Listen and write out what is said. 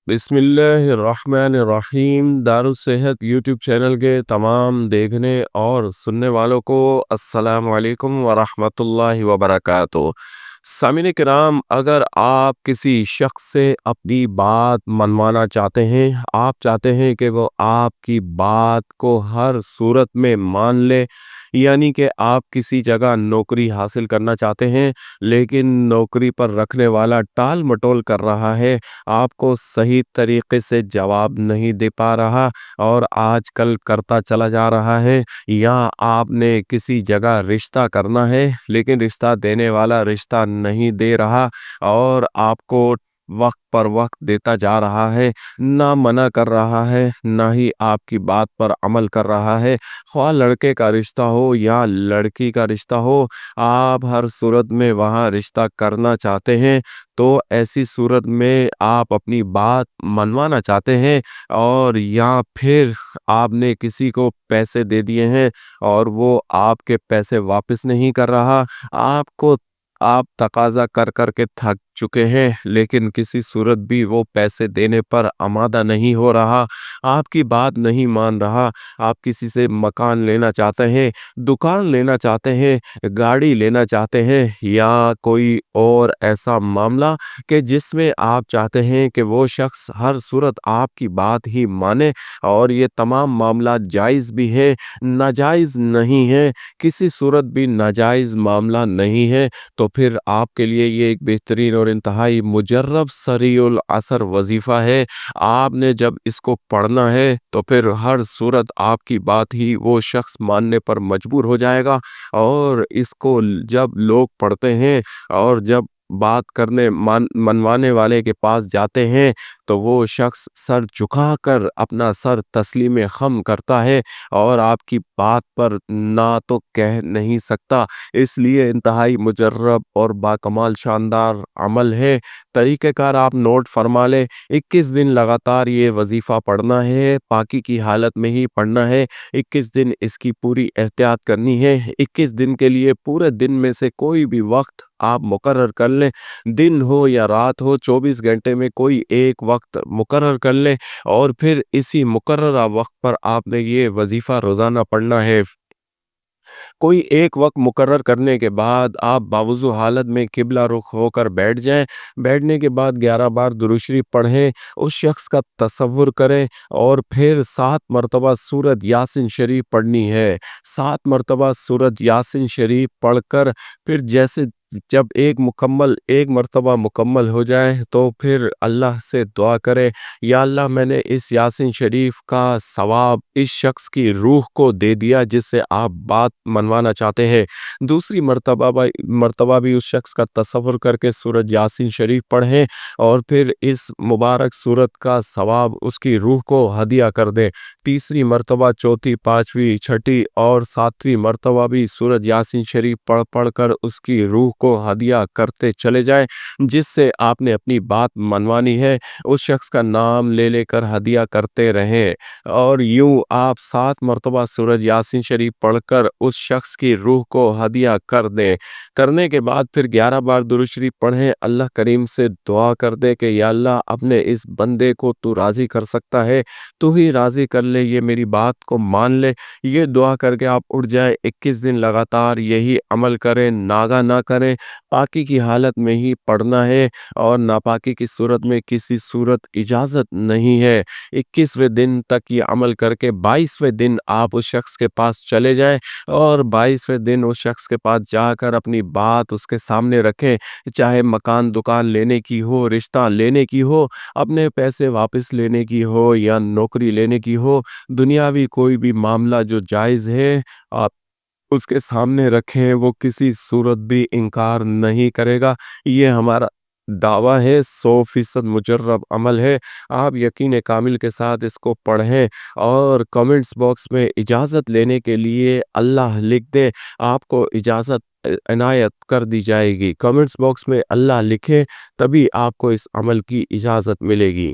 بسم اللہ الرحمن الرحیم۔ دارالصحت یوٹیوب چینل کے تمام دیکھنے اور سننے والوں کو السلام علیکم ورحمۃ اللہ وبرکاتہ۔ سامعین کرام، اگر آپ کسی شخص سے اپنی بات منوانا چاہتے ہیں، آپ چاہتے ہیں کہ وہ آپ کی بات کو ہر صورت میں مان لے، یعنی کہ آپ کسی جگہ نوکری حاصل کرنا چاہتے ہیں لیکن نوکری پر رکھنے والا ٹال مٹول کر رہا ہے، آپ کو صحیح طریقے سے جواب نہیں دے پا رہا اور آج کل کرتا چلا جا رہا ہے، یا آپ نے کسی جگہ رشتہ کرنا ہے لیکن رشتہ دینے والا رشتہ نہیں دے رہا اور آپ کو وقت پر وقت دیتا جا رہا ہے، نہ منع کر رہا ہے نہ ہی آپ کی بات پر عمل کر رہا ہے، خواہ لڑکے کا رشتہ ہو یا لڑکی کا رشتہ ہو، آپ ہر صورت میں وہاں رشتہ کرنا چاہتے ہیں، تو ایسی صورت میں آپ اپنی بات منوانا چاہتے ہیں اور یا پھر آپ نے کسی کو پیسے دے دیے ہیں اور وہ آپ کے پیسے واپس نہیں کر رہا، آپ تقاضا کر کر کے تھک چکے ہیں لیکن کسی صورت بھی وہ پیسے دینے پر آمادہ نہیں ہو رہا، آپ کی بات نہیں مان رہا، آپ کسی سے مکان لینا چاہتے ہیں، دکان لینا چاہتے ہیں، گاڑی لینا چاہتے ہیں یا کوئی اور ایسا معاملہ کہ جس میں آپ چاہتے ہیں کہ وہ شخص ہر صورت آپ کی بات ہی مانے اور یہ تمام معاملات جائز بھی ہے، ناجائز نہیں ہے، کسی صورت بھی ناجائز معاملہ نہیں ہے، تو پھر آپ کے لیے یہ ایک بہترین اور انتہائی مجرب سریع الاثر وظیفہ ہے۔ آپ نے جب اس کو پڑھنا ہے تو پھر ہر صورت آپ کی بات ہی وہ شخص ماننے پر مجبور ہو جائے گا، اور اس کو جب لوگ پڑھتے ہیں اور جب بات کرنے منوانے والے کے پاس جاتے ہیں تو وہ شخص سر جھکا کر اپنا سر تسلیم خم کرتا ہے اور آپ کی بات پر نہ تو کہہ نہیں سکتا، اس لیے انتہائی مجرب اور باکمال شاندار عمل ہے۔ طریقہ کار آپ نوٹ فرما لیں، 21 دن لگاتار یہ وظیفہ پڑھنا ہے، پاکی کی حالت میں ہی پڑھنا ہے، 21 دن اس کی پوری احتیاط کرنی ہے، 21 دن کے لیے پورے دن میں سے کوئی بھی وقت آپ مقرر کر لیں، دن ہو یا رات ہو، 24 گھنٹے میں کوئی ایک وقت مقرر کر لیں اور پھر اسی مقررہ وقت پر آپ نے یہ وظیفہ روزانہ پڑھنا ہے۔ کوئی ایک وقت مقرر کرنے کے بعد آپ باوضو حالت میں قبلہ رخ ہو کر بیٹھ جائیں، بیٹھنے کے بعد 11 بار درود شریف پڑھیں، اس شخص کا تصور کریں اور پھر 7 مرتبہ سورۃ یاسین شریف پڑھنی ہے، 7 مرتبہ سورۃ یاسین شریف پڑھ کر پھر جیسے جب ایک مرتبہ مکمل ہو جائے تو پھر اللہ سے دعا کرے، یا اللہ میں نے اس یاسین شریف کا ثواب اس شخص کی روح کو دے دیا جس سے آپ بات منوانا چاہتے ہیں، دوسری مرتبہ بھی اس شخص کا تصور کر کے سورۃ یاسین شریف پڑھیں اور پھر اس مبارک سورت کا ثواب اس کی روح کو ہدیہ کر دیں، تیسری مرتبہ، چوتھی، پانچویں، چھٹی اور ساتویں مرتبہ بھی سورۃ یاسین شریف پڑھ کر اس کی روح کو ہدیہ کرتے چلے جائیں، جس سے آپ نے اپنی بات منوانی ہے، اس شخص کا نام لے لے کر ہدیہ کرتے رہیں اور یوں آپ 7 مرتبہ سورۃ یاسین شریف پڑھ کر اس شخص کی روح کو ہدیہ کر دیں، کرنے کے بعد پھر 11 بار درود شریف پڑھیں، اللہ کریم سے دعا کر دے کہ یا اللہ اپنے اس بندے کو تو راضی کر سکتا ہے، تو ہی راضی کر لے، یہ میری بات کو مان لے، یہ دعا کر کے آپ اٹھ جائیں، 21 دن لگاتار یہی عمل کریں، ناگا نہ کریں، پاکی کی حالت میں ہی پڑھنا ہے اور ناپاکی کی صورت میں کسی صورت اجازت نہیں ہے، 21ویں دن تک یہ عمل کر کے 22ویں دن آپ اس شخص کے پاس چلے جائیں اور 22ویں دن اس شخص کے پاس جا کر اپنی بات اس کے سامنے رکھیں، چاہے مکان دکان لینے کی ہو، رشتہ لینے کی ہو، اپنے پیسے واپس لینے کی ہو یا نوکری لینے کی ہو، دنیاوی کوئی بھی معاملہ جو جائز ہے آپ اس کے سامنے رکھیں، وہ کسی صورت بھی انکار نہیں کرے گا، یہ ہمارا دعویٰ ہے، 100% مجرب عمل ہے، آپ یقین کامل کے ساتھ اس کو پڑھیں اور کمنٹس باکس میں اجازت لینے کے لیے اللہ لکھ دیں، آپ کو اجازت عنایت کر دی جائے گی، کمنٹس باکس میں اللہ لکھیں تبھی آپ کو اس عمل کی اجازت ملے گی۔